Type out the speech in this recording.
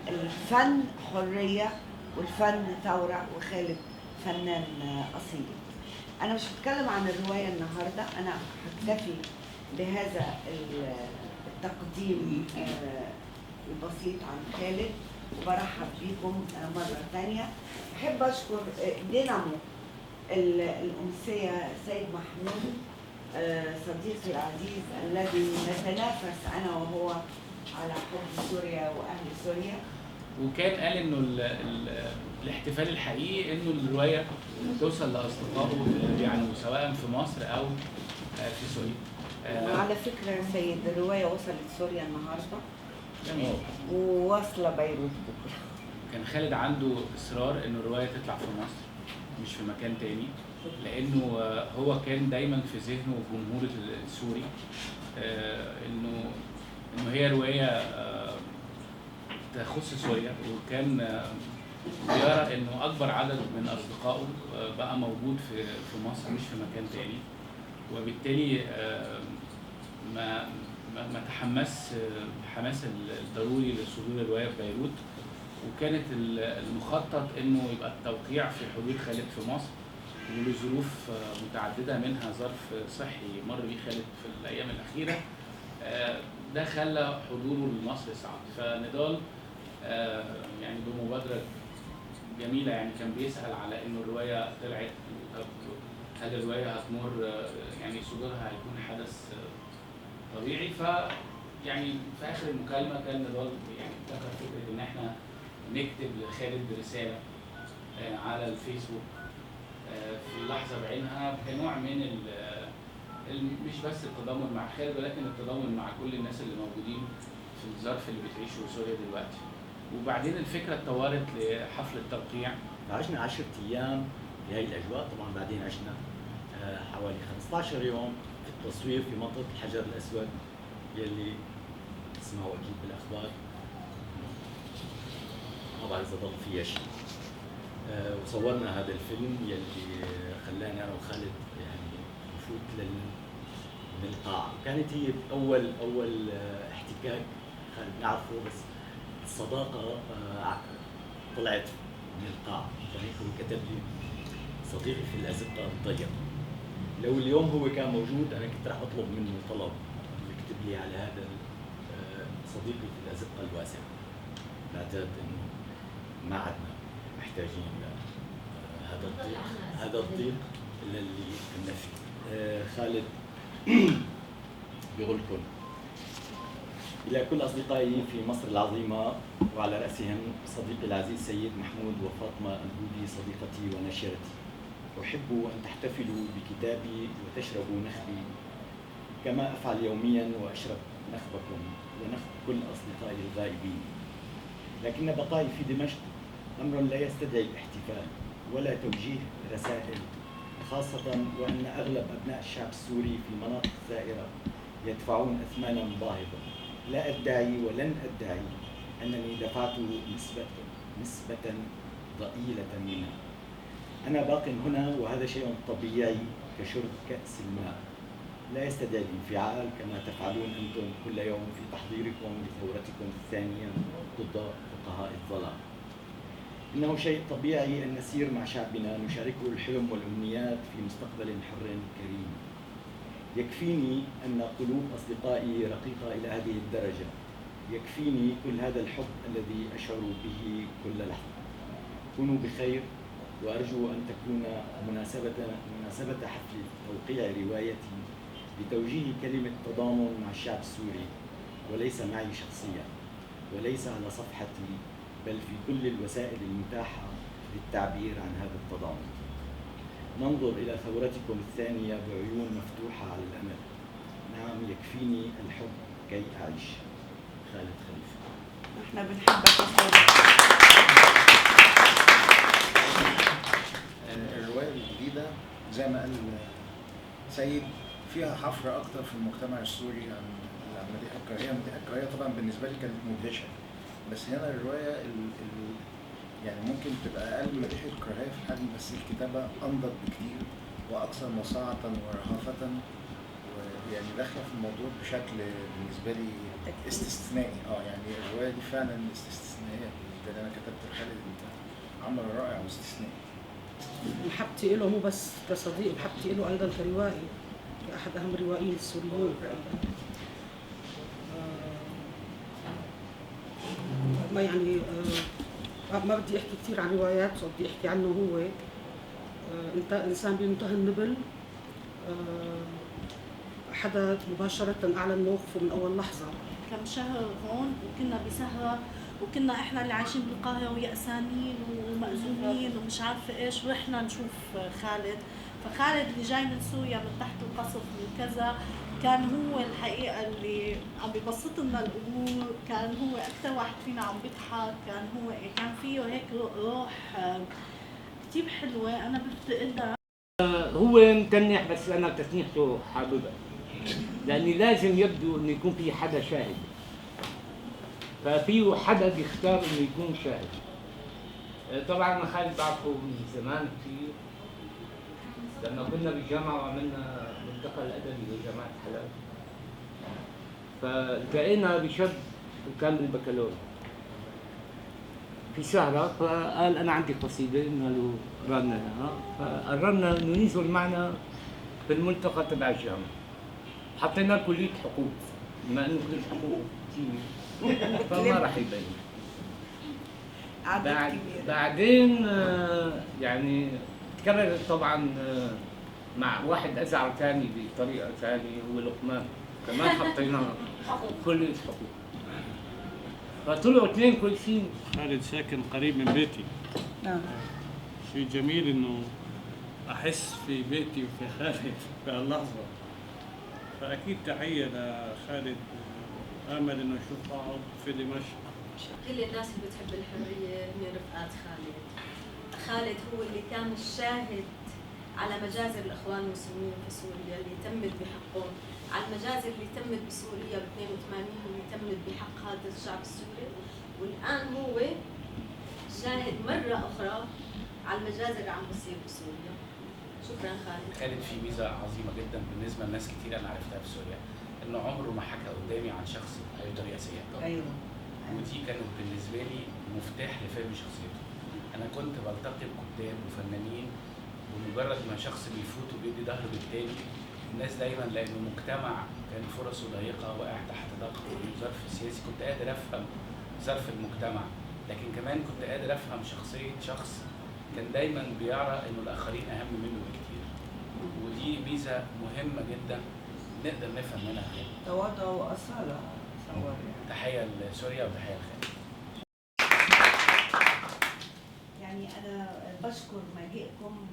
الفن حرية والفن ثورة، وخالد فنان أصيل. أنا مش هتكلم عن الرواية النهاردة، أنا هكتفي بهذا التقديم البسيط عن خالد، وبرحب بيكم مرة ثانية. أحب أشكر دينامو الأمسية سيد محمود صديقي العزيز الذي نتنافس أنا وهو على حب سوريا وأهل سوريا. وكان قال انه الاحتفال الحقيقي انه الروايه توصل لاصدقائه يعني سواء في مصر او في سوريا. وعلى فكره يا سيد، الروايه وصلت سوريا النهارده وواصله بيروت بكره. كان خالد عنده اصرار انه الروايه تطلع في مصر مش في مكان تاني، لانه هو كان دايما في ذهنه الجمهور السوري انه هي روايه تخص سوريا، وكان يرى انه اكبر عدد من اصدقائه بقى موجود في مصر مش في مكان تاني، وبالتالي ما تحمس حماس الضروري لصدور الروايه في بيروت. وكانت المخطط انه يبقى التوقيع في حضور خالد في مصر، ولظروف متعدده منها ظرف صحي مر بيه خالد في الايام الاخيره ده خلى حضوره لمصر صعب. فنضال يعني بمبادره جميله يعني كان بيسال على انه الروايه طلعت، طب هل الروايه هتمر يعني صدورها هيكون حدث طبيعي. ف يعني في اخر المكالمه كان نضال يعني ابتكر فكره ان احنا نكتب لخالد رساله على الفيسبوك في لحظه بعينها كنوع من مش بس التضامن مع خالد، ولكن التضامن مع كل الناس اللي موجودين في الظرف اللي بتعيشه سوريا دلوقتي. وبعدين الفكره اتطورت لحفل التوقيع. عشنا 10 ايام في هاي الاجواء. طبعا بعدين عشنا حوالي 15 يوم في التصوير في منطقه الحجر الاسود يلي تسمعوا اكيد بالاخبار، ما بعرف اذا ضل فيها شيء. وصورنا هذا الفيلم يلي خلاني انا وخالد يعني نفوت للقاعة. كانت هي أول احتكاك خالد نعرفه، بس الصداقة طلعت من القاعة. فهيك هو كتب لي صديقي في الأزقة الضيق. لو اليوم هو كان موجود أنا كنت راح أطلب منه طلب يكتب لي على هذا صديقي في الأزقة الواسعة. بعتقد إنه ما عدنا محتاجين هذا الضيق إلا اللي كنا فيه. خالد بيقول لكم إلى كل أصدقائي في مصر العظيمة وعلى رأسهم صديقي العزيز سيد محمود وفاطمة الهودي صديقتي وناشرتي، أحب أن تحتفلوا بكتابي وتشربوا نخبي كما أفعل يوميا وأشرب نخبكم ونخب كل أصدقائي الغائبين. لكن بقائي في دمشق أمر لا يستدعي الاحتفال ولا توجيه رسائل، خاصة وأن أغلب أبناء الشعب السوري في مناطق زائرة يدفعون أثمانا باهظة. لا أدعي ولن أدعي أنني دفعت نسبة ضئيلة منها. أنا باق هنا وهذا شيء طبيعي كشرب كأس الماء، لا يستدعي الانفعال كما تفعلون أنتم كل يوم في تحضيركم لثورتكم الثانية ضد فقهاء الظلام. إنه شيء طبيعي أن نسير مع شعبنا نشاركه الحلم والأمنيات في مستقبل حر كريم. يكفيني أن قلوب أصدقائي رقيقة إلى هذه الدرجة، يكفيني كل هذا الحب الذي أشعر به كل لحظة. كونوا بخير، وأرجو أن تكون مناسبة حفل توقيع روايتي لتوجيه كلمة تضامن مع الشعب السوري، وليس معي شخصيا، وليس على صفحتي، بل في كل الوسائل المتاحة للتعبير عن هذا التضامن. ننظر إلى ثورتكم الثانية بعيون مفتوحة على الأمل. نعم، يكفيني الحب كي أعيش. خالد خليفة. احنا بنحبك يا خالد. الرواية الجديدة زي ما قال سيد فيها حفر أكتر في المجتمع السوري عن مديحة الكراهية. مديحة الكراهية طبعا بالنسبة لي كانت مدهشة، بس هنا الرواية يعني ممكن تبقى أقل من مديحة الكراهية في الحجم، بس الكتابة أنضج بكتير وأكثر مصاعة ورهافة، يعني داخله في الموضوع بشكل بالنسبه لي استثنائي. يعني الروايه دي فعلا استثنائيه بالنسبه لي. انا كتبت لخالد انت عمل رائع واستثنائي. محبتي له مو بس كصديق، محبتي له ايضا كروائي، كاحد اهم الروائيين السوريين. ما يعني ما بدي احكي كثير عن رواياته، بدي احكي عنه هو. انت انسان بمنتهى النبل، حدا مباشرة أعلن موقفه من أول لحظة. كم شهر هون وكنا بسهرة، وكنا احنا اللي عايشين بالقاهرة ويأسانين ومأزومين ومش عارفة ايش، ورحنا نشوف خالد. فخالد اللي جاي من سوريا من تحت القصف من كذا، كان هو الحقيقة اللي عم بيبسط لنا الأمور، كان هو أكثر واحد فينا عم بيضحك، كان فيه هيك روح كتير حلوة أنا بفتقدها. هو متنح بس أنا تسنيحته حاببها، لأني لازم يبدو إنه يكون في حدا شاهد، ففيه حدا بيختار إنه يكون شاهد. طبعا أنا خالد بعرفه من زمان كثير، لما كنا بالجامعة وعملنا الملتقى الأدبي بجامعة حلب، فالتقينا بشاب كان بالبكالوريا في سهرة، فقال أنا عندي قصيدة، قلنا له قرانا لها، فقررنا إنه ينزل معنا في الملتقى تبع الجامعة. حطينا كلية حقوق، بما إنه كلية حقوق كتير فما راح يبين. بعدين يعني تكررت طبعا مع واحد أزعر ثاني بطريقة ثانية، هو لقمان، كمان حطينا كلية حقوق، فطلعوا اثنين كويسين. خالد ساكن قريب من بيتي. شيء جميل انه احس في بيتي وفي خالد في هاللحظه، فاكيد تحيه لخالد. امل انه نشوف بعض في دمشق. كل الناس اللي بتحب الحريه هي رفقات خالد. خالد هو اللي كان الشاهد على مجازر الاخوان المسلمين في سوريا اللي تمت بحقهم، على المجازر اللي تمت بسوريا ب 82 واللي تمت بحق هذا الشعب السوري، والان هو شاهد مره اخرى على المجازر اللي عم بتصير بسوريا. شكرا خالد. خالد في ميزه عظيمه جدا بالنسبه لناس كتير انا عرفتها في سوريا، انه عمره ما حكى قدامي عن شخص باي طريقه سيئه. ايوه. ودي كانت بالنسبه لي مفتاح لفهم شخصيته. انا كنت بلتقي بكتاب وفنانين، ومجرد ما شخص بيفوت وبيدي ظهره بالتاني، الناس دايما لانه مجتمع كان فرصه ضيقه واقع تحت ضغط وظرف سياسي، كنت قادر افهم ظرف المجتمع، لكن كمان كنت قادر افهم شخصيه شخص كان دايما بيرى انه الاخرين اهم منه بكتير. ودي ميزه مهمه جدا نقدر نفهم منها خالد. تواضع واصاله. تحيه لسوريا وتحيه لخالد. يعني انا بشكر مجيئكم